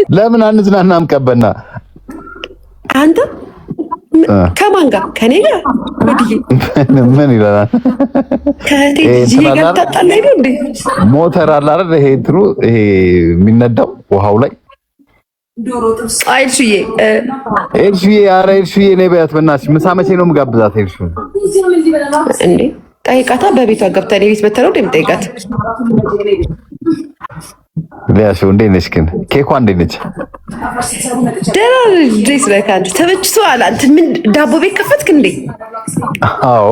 ለምን አንዝናናም? ቀበና አንተ ከማን ጋር? ከኔ ጋር ምን ይላል? ከቴ ጋር ታጣለኝ ነው እንዴ? ሞተር አለ አይደል? ይሄ እንትኑ ይሄ የሚነዳው ውሃው ላይ አይልሽዬ ኤልሽዬ፣ ኧረ ኤልሽዬ ነይ በያት በእናትሽ። ምሳ መቼ ነው የምጋብዛት? ኤልሽ እንዴ ጠይቃታ። በቤቷ ገብታ እኔ ቤት መተረው እንደምጠይቃት ሊያሽው እንዴት ነሽ? ግን ኬኳ እንዴት ነች? ደህና ድሬስ ለካንቺ ተመችቶሃል? አንተ ምን ዳቦ ቤት ከፈትክ እንዴ? አዎ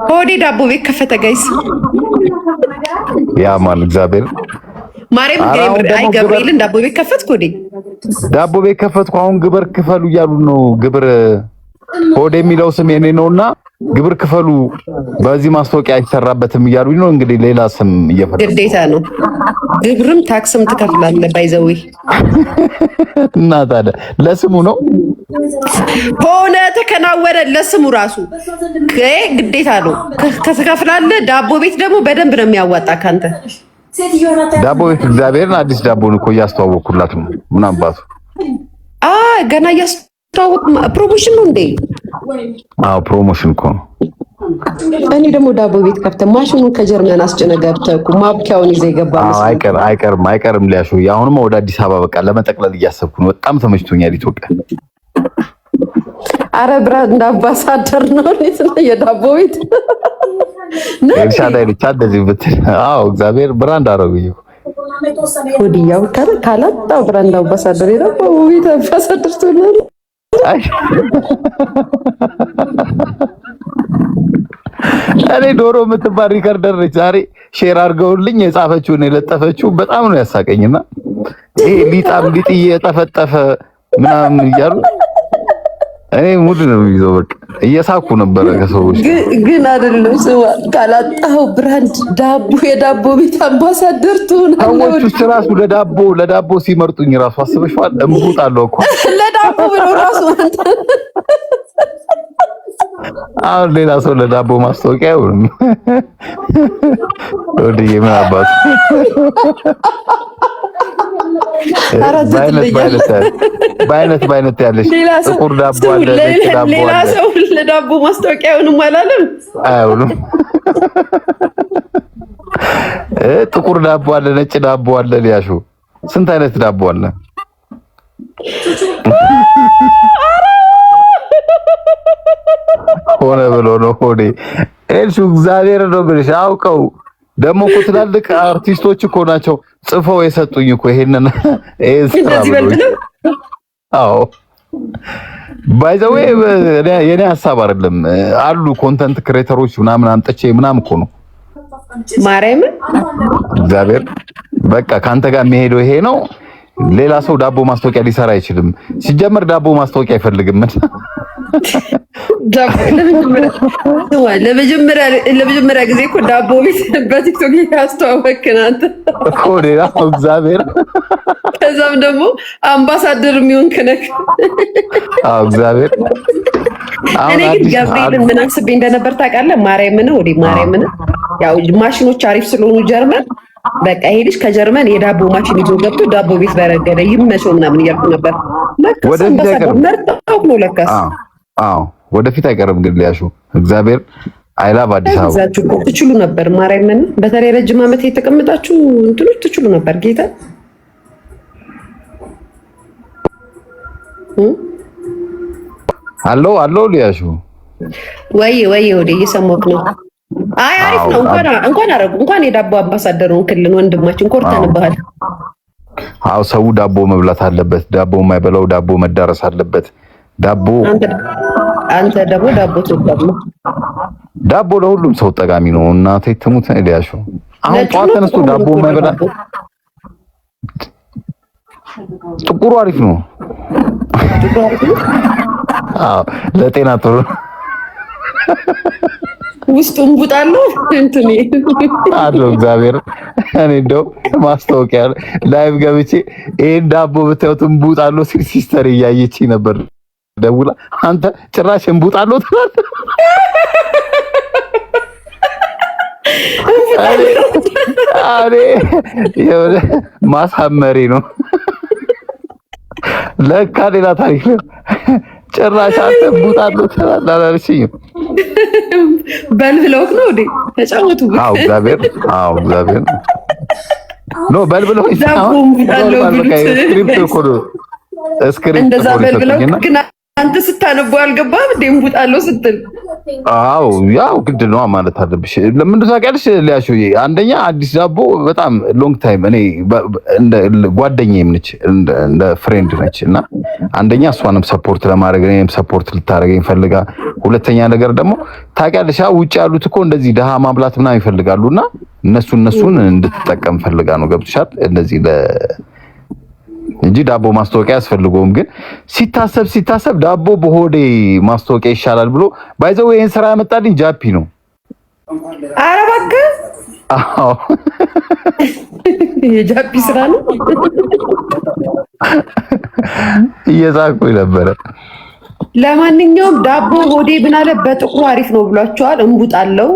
ሆዴ ዳቦ ቤት ከፈተ። ጋይስ ያ ማን እግዚአብሔር ማርያም ገብርኤልን ዳቦ ቤት ከፈትኩ። ሆዴ ዳቦ ቤት ከፈትኩ። አሁን ግብር ክፈሉ እያሉ ነው። ግብር ሆዴ የሚለው ስም የኔ ነውና ግብር ክፈሉ፣ በዚህ ማስታወቂያ አይሰራበትም እያሉ ነው። እንግዲህ ሌላ ስም እየፈለጉ ግዴታ ነው። ግብርም ታክስም ትከፍላለህ። ባይዘዌ እና ታዲያ ለስሙ ነው ሆነ ተከናወነ። ለስሙ ራሱ ግዴታ ነው ከተከፍላለህ። ዳቦ ቤት ደግሞ በደንብ ነው የሚያዋጣ ካንተ ዳቦ ቤት። እግዚአብሔርን አዲስ ዳቦን እኮ እያስተዋወቅኩላት ነው። ምን አባቱ ገና እያስተዋወቅ ፕሮሞሽን ነው እንዴ? አዎ ፕሮሞሽን እኮ ነው። እኔ ደግሞ ዳቦ ቤት ከፍተህ ማሽኑን ከጀርመን አስጭነህ ገብተህ እኮ ማብኪያውን ይዘህ ገባ መስሎኝ። አይቀርም ሊያሹ። አሁንማ ወደ አዲስ አበባ በቃ ለመጠቅለል እያሰብኩ ነው። በጣም ተመችቶኛል ኢትዮጵያ። አረ ብራንድ አምባሳደር ነው የዳቦ ቤት ኤልሻዳይ ብቻ እንደዚህ ብትል፣ አዎ እግዚአብሔር ብራንድ አረጉኝ። ወዲያው ካላጣው ብራንድ አምባሳደር የዳቦ ቤት አምባሳደር ትሆናለህ። እኔ ዶሮ የምትባል ሪከርደር ነች ዛሬ ሼር አድርገውልኝ የጻፈችውን የለጠፈችው በጣም ነው ያሳቀኝና ይሄ ሊጥ እየጠፈጠፈ ምናምን እያሉ እኔ ሙድ ነው ይዘው በቃ እየሳኩ ነበረ ከሰዎች ግን አይደለም ሰው ካላጣው ብራንድ ዳቦ የዳቦ ቤት አምባሳደር ትሆናለህ። ሰዎች ራሱ ለዳቦ ሲመርጡኝ ራሱ አስበሽዋል? እምቡጣለሁ እኮ ለዳቦ ብለው ራሱ አሁን ሌላ ሰው ለዳቦ ማስታወቂያ አይሆንም። ወዲህ ምን አባቱ ባይነት ያለሽ ጥቁር ዳቦ አለ፣ ነጭ ዳቦ አለ። ሌላ ሰው ለዳቦ ማስታወቂያ አይሆንም አላለም? አይሆንም። ጥቁር ዳቦ አለ፣ ነጭ ዳቦ አለ። ሊያሹ ስንት አይነት ዳቦ አለ? ሆነ ብሎ ነው ሆዴ ኤልሹ እግዚአብሔር ነው ብለሽ አውቀው ደግሞ እኮ ትላልቅ አርቲስቶች እኮ ናቸው ጽፈው የሰጡኝ እኮ ይሄንን አዎ ባይ ዘ ዌይ የኔ ሐሳብ አይደለም አሉ ኮንተንት ክሬተሮች ምናምን አምጥቼ ምናምን እኮ ነው ማርያም እግዚአብሔር በቃ ካንተ ጋር የሚሄደው ይሄ ነው። ሌላ ሰው ዳቦ ማስታወቂያ ሊሰራ አይችልም። ሲጀመር ዳቦ ማስታወቂያ አይፈልግም። ለመጀመሪያ ጊዜ እኮ ዳቦ ቤት በቲክቶክ ያስተዋወቅን አንተ እኮ ሌላ እግዚአብሔር። ከዛም ደግሞ አምባሳደር የሚሆን ከነክ አዎ እግዚአብሔር። እኔ ግን ገብርኤልን ምን አስቤ እንደነበር ታውቃለህ? ማርያምን ወዲ ማርያምን ያው ማሽኖች አሪፍ ስለሆኑ ጀርመን በቃ ይሄ ልጅ ከጀርመን የዳቦ ማሽን ይዞ ገብቶ ዳቦ ቤት በረገደ ይመቸው ምናምን እያልኩ ነበር። ወደፊት አይቀርም ነው ለካስ። አዎ ወደፊት አይቀርም ግን ሊያሹ እግዚአብሔር አይላቭ አዲስ አበባ ትችሉ ነበር። ማርያምን በተለይ ረጅም ዓመት የተቀመጣችሁ እንትኖች ትችሉ ነበር። ጌታ አሎ ሊያሹ ወይ ወደ እየሰማሁህ ነው። አይ አሪፍ ነው። እንኳን የዳቦ አምባሳደሩን ክልን ወንድማችን ኮርተንብሃል። አዎ ሰው ዳቦ መብላት አለበት። ዳቦ የማይበላው ዳቦ መዳረስ አለበት። ዳቦ አንተ ደግሞ ዳቦ ትወዳለህ። ዳቦ ለሁሉም ሰው ጠቃሚ ነው። እናቴ ትሙት ሊያሹ አሁን ጠዋት ተነስቶ ዳቦ የማይበላ ጥቁሩ አሪፍ ነው። አዎ ለጤና ጥሩ ውስጡ እንቡጣለሁ እንትኔ አለው እግዚአብሔር። እኔ እንደው ማስታወቂያ ላይቭ ገብቼ ይሄን ዳቦ ብታዩት እንቡጣለሁ ሲል ሲስተር እያየች ነበር ደውላ፣ አንተ ጭራሽ እንቡጣለሁ ትላለህ። አሬ የሆነ ማሳመሪ ነው። ለካ ሌላ ታሪክ ነው። ጭራሽ አንተ ቡጣሉ ተላላልሽኝ በልብለውክ ነው እንዴ? ተጫወቱ። አዎ እግዚአብሔር ኖ በልብለው ዳቦም ቡጣለው ስክሪፕት እኮ ነው ስክሪፕት እንደዛ በልብለው ግን አንተ ስታነበው አልገባም እንዴ? ቡጣለው ስትል አዎ ያው ግድ ነው ማለት አለብሽ። ለምን ታውቂያለሽ ሊያሹ አንደኛ አዲስ ዳቦ በጣም ሎንግ ታይም እኔ እንደ ጓደኛዬም ነች እንደ ፍሬንድ ነች እና አንደኛ እሷንም ሰፖርት ለማድረግ እኔም ሰፖርት ልታደርገኝ ፈልጋ፣ ሁለተኛ ነገር ደግሞ ታውቂያለሽ ውጭ ያሉት እኮ እንደዚህ ደሃ ማብላት ምናምን ይፈልጋሉና እነሱን እንድትጠቀም ፈልጋ ነው። ገብቶሻል? እንደዚህ እንጂ ዳቦ ማስታወቂያ ያስፈልገውም። ግን ሲታሰብ ዳቦ በሆዴ ማስታወቂያ ይሻላል ብሎ ባይዘው ይሄን ስራ ያመጣልኝ ጃፒ ነው። ኧረ እባክህ አዎ የጃፒ ስራ ነው። እየሳኩኝ ነበረ። ለማንኛውም ዳቦ ሆዴ ብናለ በጥቁሩ አሪፍ ነው ብሏቸዋል። እንቡጣለው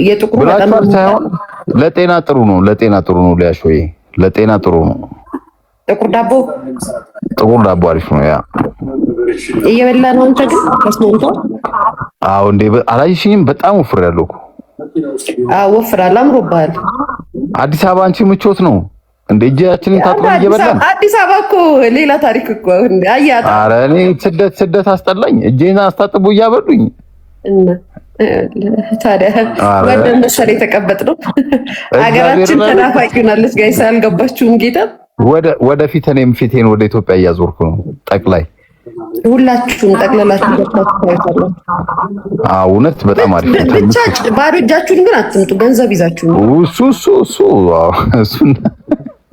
የጥቁሩ በጣም ሳይሆን ለጤና ጥሩ ነው። ሊያሾይ ለጤና ጥሩ ነው። ጥቁር ዳቦ አሪፍ ነው። ያ እየበላ ነው። አንተ ግን ተስሞንቶ? አዎ እንዴ አላየሽኝም? በጣም ወፍሬያለሁ እኮ። አዎ ወፍራል፣ አምሮብሃል። አዲስ አበባ አንቺ ምቾት ነው እንደ እጃችንን ታጥበን እየበላን። አዲስ አበባ እኮ ሌላ ታሪክ እኮ አያታ። ኧረ እኔ ስደት አስጠላኝ። እጄን አስታጥቡ እያበሉኝ እና ታዲያ ወደ መሰለ የተቀበጥነው ሀገራችን ተናፋቂ ሆናለች። ጋይስ አልገባችሁም? ጌታ ወደፊት እኔም ፊቴን ወደ ኢትዮጵያ እያዞርኩ ነው። ጠቅላይ ሁላችሁም ጠቅለላችሁ ታዩታላችሁ። እውነት በጣም አሪፍ ነው። ብቻ ባዶ እጃችሁን ግን አትምጡ፣ ገንዘብ ይዛችሁ ነው። እሱ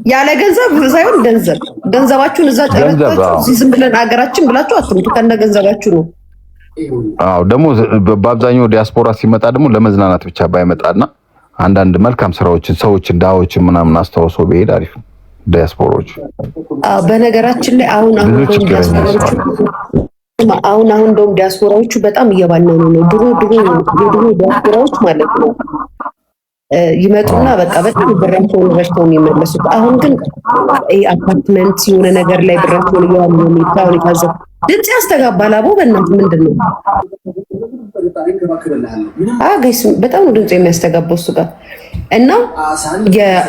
ያለ ገንዘብ ሳይሆን ገንዘባችሁን እዛ ጨረታችሁ ዝም ብለን ሀገራችን ብላችሁ አትምጡ፣ ከነ ገንዘባችሁ ነው። ደግሞ በአብዛኛው ዲያስፖራ ሲመጣ ደግሞ ለመዝናናት ብቻ ባይመጣና አንዳንድ መልካም ስራዎችን ሰዎችን ዳዎችን ምናምን አስተዋውሶ ቢሄድ አሪፍ ነው። ዲያስፖራዎች በነገራችን ላይ አሁን እንደውም ዲያስፖራዎቹ በጣም እየባነኑ ነው። ድሮ ዲያስፖራዎች ማለት ነው ይመጡና በቃ በጣም ብራቸውን ረሽተው የሚመለሱት። አሁን ግን አፓርትመንት የሆነ ነገር ላይ ብራቸውን እያዋሉ ነው የሚታወን የታዘብ ድምፅ ያስተጋባል። አቦ በእናትህ ምንድን ነው? ጋይስ በጣም ነው ድምፅ የሚያስተጋባው እሱ ጋር እና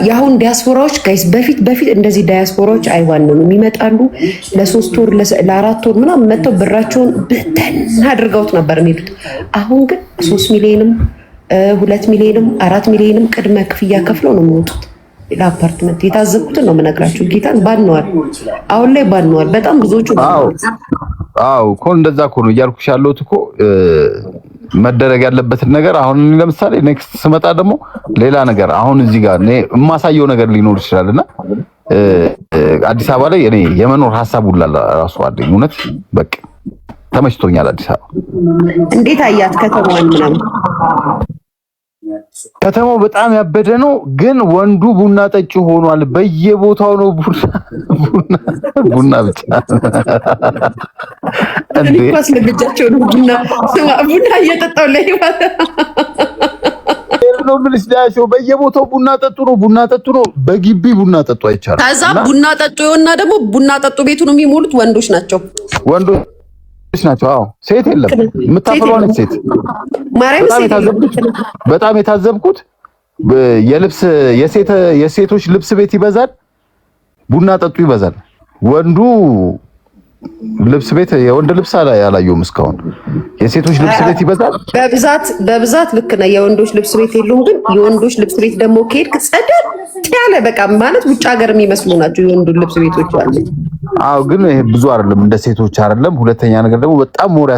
የአሁን ዲያስፖራዎች ጋይስ በፊት እንደዚህ ዲያስፖራዎች አይዋንኑም። ይመጣሉ ለ3 ወር ለ4 ወር ምናምን መጥተው ብራቸውን በተን አድርገውት ነበር የሚሄዱት። አሁን ግን 3 ሚሊዮንም 2 ሚሊዮንም 4 ሚሊዮንም ቅድመ ክፍያ ከፍለው ነው የሚወጡት ለአፓርትመንት። የታዘብኩትን ነው የምነግራችሁ። ጌታን ባንነዋል፣ አሁን ላይ ባንነዋል በጣም ብዙዎቹ። እኮ እንደዛ እኮ ነው እያልኩሽ ያለሁት እኮ መደረግ ያለበትን ነገር። አሁን ለምሳሌ ኔክስት ስመጣ ደግሞ ሌላ ነገር አሁን እዚህ ጋር እኔ የማሳየው ነገር ሊኖር ይችላልና አዲስ አበባ ላይ እኔ የመኖር ሀሳብ ሁላ ራሱ አለኝ። እውነት በቃ ተመችቶኛል አዲስ አበባ። እንዴት አያት ከተማዋን ምናምን? ከተማው በጣም ያበደ ነው፣ ግን ወንዱ ቡና ጠጪ ሆኗል። በየቦታው ነው ቡና ብቻ እንዴ አስለግጃቸው ነው ቡና እየጠጣው ላይ ነው ምንስ ዳሾ በየቦታው ቡና ጠጡ ነው። በግቢ ቡና ጠጡ አይቻልም። ከዛ ቡና ጠጡ ይሆንና ደግሞ ቡና ጠጡ ቤቱን የሚሞሉት ወንዶች ናቸው። አዎ ሴት የለም። የምታፈሯን ሴት በጣም የታዘብኩት የሴቶች ልብስ ቤት ይበዛል፣ ቡና ጠጡ ይበዛል። ወንዱ ልብስ ቤት የወንድ ልብስ አላየሁም እስካሁን። የሴቶች ልብስ ቤት ይበዛል በብዛት ልክ ነህ። የወንዶች ልብስ ቤት የሉም፣ ግን የወንዶች ልብስ ቤት ደግሞ ከሄድክ ጸደል ያለ በቃ ማለት ውጭ ሀገር የሚመስሉ ናቸው የወንዱ ልብስ ቤቶች አሉ። ግን ይሄ ብዙ አይደለም፣ እንደ ሴቶች አይደለም። ሁለተኛ ነገር ደግሞ በጣም ሞር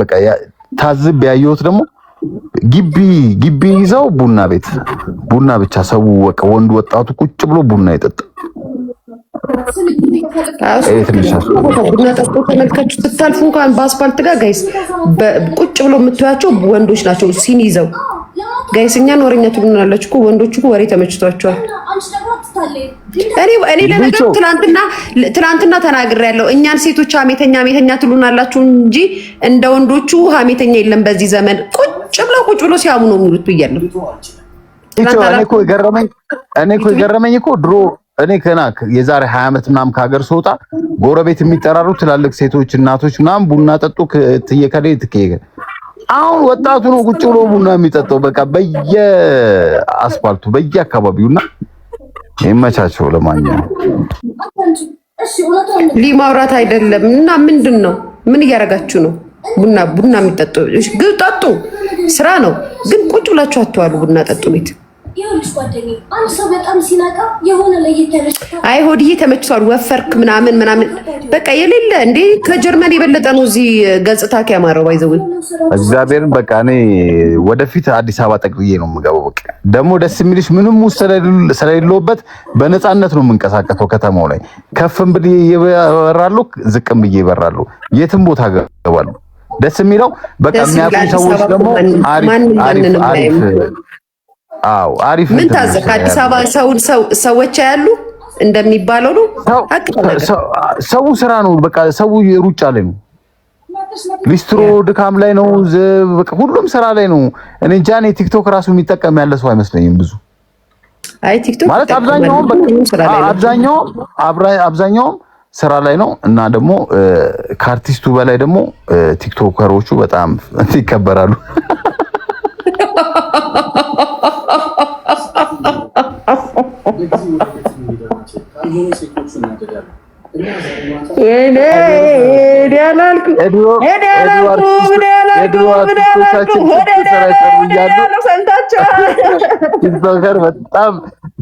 በቃ ታዝብ ያየሁት ደግሞ ግቢ ይዘው ቡና ብቻ ሰው በቃ ወንዱ ወጣቱ ቁጭ ብሎ ቡና ይጠጣ። ቡና ጠጡ ተመልካችሁ ስታልፉ እንኳን በአስፋልት ጋር ጋይስ ቁጭ ብሎ የምትያቸው ወንዶች ናቸው ሲኒ ይዘው። ጋይስ እኛን ወሬኛ ትሉናላችሁ እኮ ወንዶቹ እኮ ወሬ ተመችቷቸዋል። እኔ ለነገሩ ትናንትና ተናግሬያለሁ። እኛን ሴቶች ሀሜተኛ ትሉናላችሁ እንጂ እንደ ወንዶቹ ሀሜተኛ የለም በዚህ ዘመን። ቁጭ ብሎ ሲያሙ ነው የሚሉት ብያለሁ። እኔ እኮ የገረመኝ እኮ ድሮ እኔ ገና የዛሬ 20 ዓመት ምናምን ከሀገር ስወጣ ጎረቤት የሚጠራሩ ትላልቅ ሴቶች እናቶች ምናምን ቡና ጠጡ ትየከደ ትከየ። አሁን ወጣቱ ነው ቁጭ ብሎ ቡና የሚጠጣው በቃ በየአስፋልቱ በየአካባቢውና ይመቻቸው። ለማንኛውም ሊማውራት አይደለም እና ምንድን ነው ምን እያደረጋችሁ ነው? ቡና የሚጠጡ ግን ጠጡ፣ ስራ ነው። ግን ቁጭ ብላችሁ አትዋሉ። ቡና ጠጡ ቤት አይ ሆድዬ ተመችቷል፣ ወፈርክ ምናምን ምናምን በቃ የሌለ እንዴ ከጀርመን የበለጠ ነው እዚህ ገጽታ ያማረው ባይዘው እግዚአብሔርን በቃ እኔ ወደፊት አዲስ አበባ ጠቅልዬ ነው የምገባው። በቃ ደግሞ ደስ የሚልሽ ምንም ውስጥ ስለሌለውበት በነፃነት ነው የምንቀሳቀሰው ከተማው ላይ ከፍም ብዬ እበራለሁ፣ ዝቅም ብዬ እበራለሁ፣ የትም ቦታ እገባለሁ። ደስ የሚለው በቃ የሚያውቁ ሰዎች ደግሞ አሪፍ አሪፍ ምን ታዘብ አዲስ አበባ ሰዎች ያሉ እንደሚባለው ነው። ሰው ስራ ነው በቃ ሰው ሩጫ ላይ ነው። ሊስትሮ ድካም ላይ ነው። በቃ ሁሉም ስራ ላይ ነው። እኔ እንጃ እኔ ቲክቶክ ራሱ የሚጠቀም ያለ ሰው አይመስለኝም ብዙ። አይ ቲክቶክ ማለት አብዛኛውም ስራ ላይ ነው እና ደግሞ ከአርቲስቱ በላይ ደግሞ ቲክቶከሮቹ በጣም ይከበራሉ።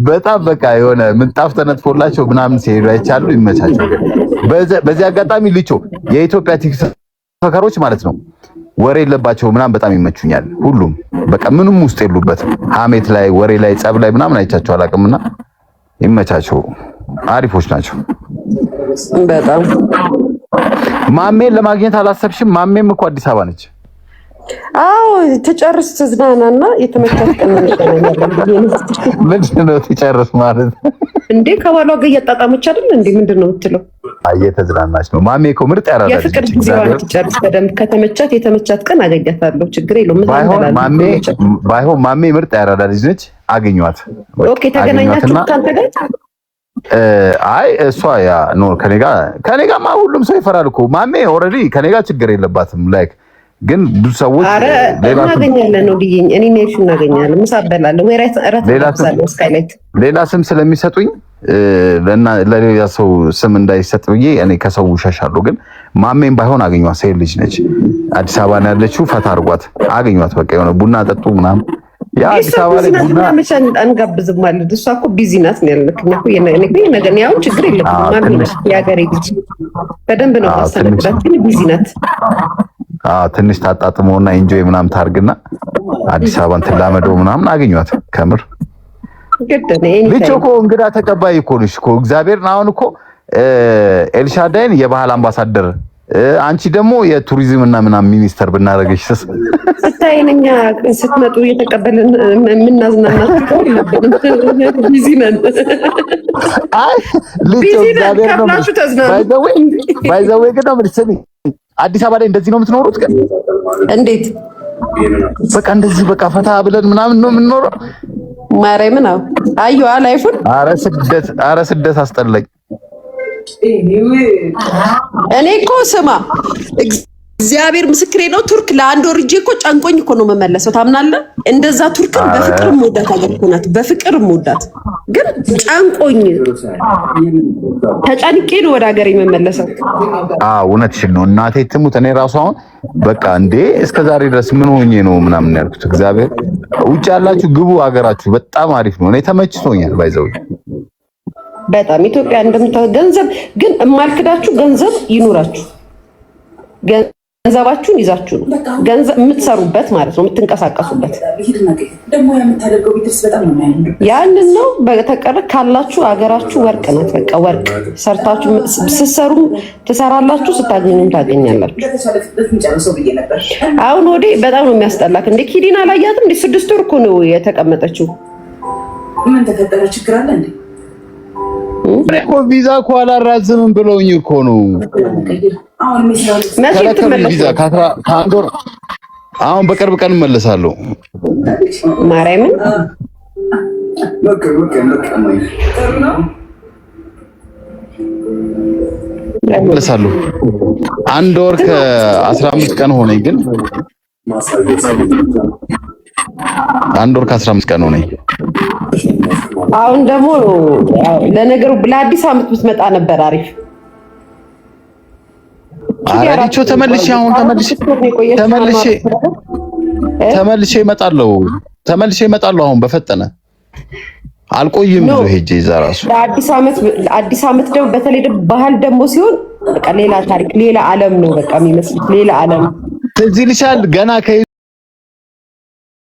በጣም በቃ የሆነ ምንጣፍ ተነጥፎላቸው ምናምን ሲሄዱ አይቻሉ። ይመቻቸው። በዚህ አጋጣሚ ልቾ የኢትዮጵያ ቲክቶከሮች ማለት ነው ወሬ የለባቸው ምናምን በጣም ይመቹኛል። ሁሉም በቃ ምንም ውስጥ የሉበትም። ሀሜት ላይ ወሬ ላይ ጸብ ላይ ምናምን አይቻቸው አላውቅምና ይመቻቸው። አሪፎች ናቸው በጣም። ማሜን ለማግኘት አላሰብሽም? ማሜም እኮ አዲስ አበባ ነች። አዎ ትጨርስ ትዝናናና የተመቻት ቀን ምንድን ነው ትጨርስ ማለት እንዴ? ከባሏ ጋር እያጣጣመች አይደል እንዴ? ምንድን ነው የምትለው? እየተዝናናች ነው። ማሜ እኮ ምርጥ ያራዳች የፍቅር ጊዜዋን ትጨርስ በደንብ። ከተመቻት የተመቻት ቀን አገኛታለሁ፣ ችግር የለውም። ባይሆን ማሜ ምርጥ ያራዳች ነች። አገኘኋት። ኦኬ ተገናኛችሁ ካንተ ጋር? አይ እሷ ያ ኖ ከኔ ጋርማ ሁሉም ሰው ይፈራል እኮ። ማሜ ኦልሬዲ ከኔ ጋር ችግር የለባትም። ላይክ ግን ብዙ ሰዎች እናገኛለን ነው ልይኝ እኔ ነሽ እናገኛለን። ምሳ በላለሁ ወይ ሌላ ስም ስለሚሰጡኝ ለሌላ ሰው ስም እንዳይሰጥ ብዬ እኔ ከሰው ሸሻለሁ። ግን ማሜን ባይሆን አገኟት። ሴት ልጅ ነች፣ አዲስ አበባ ነው ያለችው። ፈታ አድርጓት፣ አገኟት። በቃ የሆነ ቡና ጠጡ ምናምን። ያ አዲስ አበባ ላይ ቡና ምናምን አንጋብዝም ማለት እሷ እኮ ቢዚ ናት ነው ያልኩኝ እኮ ነገር ያው ችግር የለብንም። ማሜ የሀገሬ ልጅ በደንብ ነው ማስተናገዳት፣ ግን ቢዚ ናት። ትንሽ ታጣጥመውና ኢንጆይ ምናምን ታርግና አዲስ አበባን ትላመደው ምናምን። አገኟት። ከምር ልጅ እኮ እንግዳ ተቀባይ እኮ ነሽ እኮ እግዚአብሔርን። አሁን እኮ ኤልሻዳይን የባህል አምባሳደር አንቺ ደግሞ የቱሪዝም እና ምናምን ሚኒስተር ብናረገሽ ስታይነኛ ስትመጡ እየተቀበልን የምናዝናናችሁ ቢዚ ነን። አይ ልጅ እግዚአብሔር ነው ባይ ዘ ዌይ ግን ነው የምትሰሚ አዲስ አበባ ላይ እንደዚህ ነው የምትኖሩት? ግን እንዴት በቃ እንደዚህ በቃ ፈታ ብለን ምናምን ነው የምንኖረው። ማርያም ነው አዩ አላይፉን። ኧረ ስደት አስጠላኝ። እኔ እኮ ስማ እግዚአብሔር ምስክሬ ነው። ቱርክ ለአንድ ወር እጄ እኮ ጨንቆኝ እኮ ነው መመለሰው። ታምናለህ? እንደዛ ቱርክን በፍቅር ሞዳት ሀገር እኮ ናት። በፍቅር ሞዳት ግን ጨንቆኝ ተጨንቄ ነው ወደ ሀገር የመመለሰው። እውነትሽን ነው እናቴ ትሙት። እኔ ራሱ አሁን በቃ እንዴ እስከዛሬ ድረስ ምን ሆኜ ነው ምናምን ያልኩት። እግዚአብሔር ውጭ ያላችሁ ግቡ፣ ሀገራችሁ በጣም አሪፍ ነው። እኔ ተመችቶኛል። ባይዘው በጣም ኢትዮጵያ እንደምታው ገንዘብ ግን የማልክዳችሁ ገንዘብ ይኑራችሁ። ገንዘባችሁን ይዛችሁ ነው ገንዘብ የምትሰሩበት ማለት ነው፣ የምትንቀሳቀሱበት ያንን ነው። በተቀረ ካላችሁ አገራችሁ ወርቅ ናት። በቃ ወርቅ ሰርታችሁ ስትሰሩም ትሰራላችሁ፣ ስታገኙም ታገኛላችሁ። አሁን ወዴ በጣም ነው የሚያስጠላክ። እንደ ኪዲን አላያትም እንደ 6 ወር እኮ ነው የተቀመጠችው። ምን ተፈጠረ? ችግር አለ እንዴ? እኮ ቪዛ እኮ አላራዝምም ብለውኝ እኮ ነው። ቪዛ ከአንድ ወር አሁን በቅርብ ቀን እመለሳለሁ። ማርያምን እመለሳለሁ። 1 ወር ከ15 ቀን ሆነኝ። ግን 1 ወር ከ15 ቀን ሆነኝ። አሁን ደግሞ ለነገሩ ለአዲስ ዓመት ብትመጣ ነበር አሪፍ። አራዲቾ ተመልሼ እመጣለሁ። አሁን በፈጠነ አልቆይም። ብዙ ሄጄ እዛ ራሱ ለአዲስ ዓመት ደግሞ በተለይ ባህል ደግሞ ሲሆን በቃ ሌላ ታሪክ፣ ሌላ ዓለም ነው በቃ የሚመስሉት ሌላ ዓለም። ትዝ ይልሻል ገና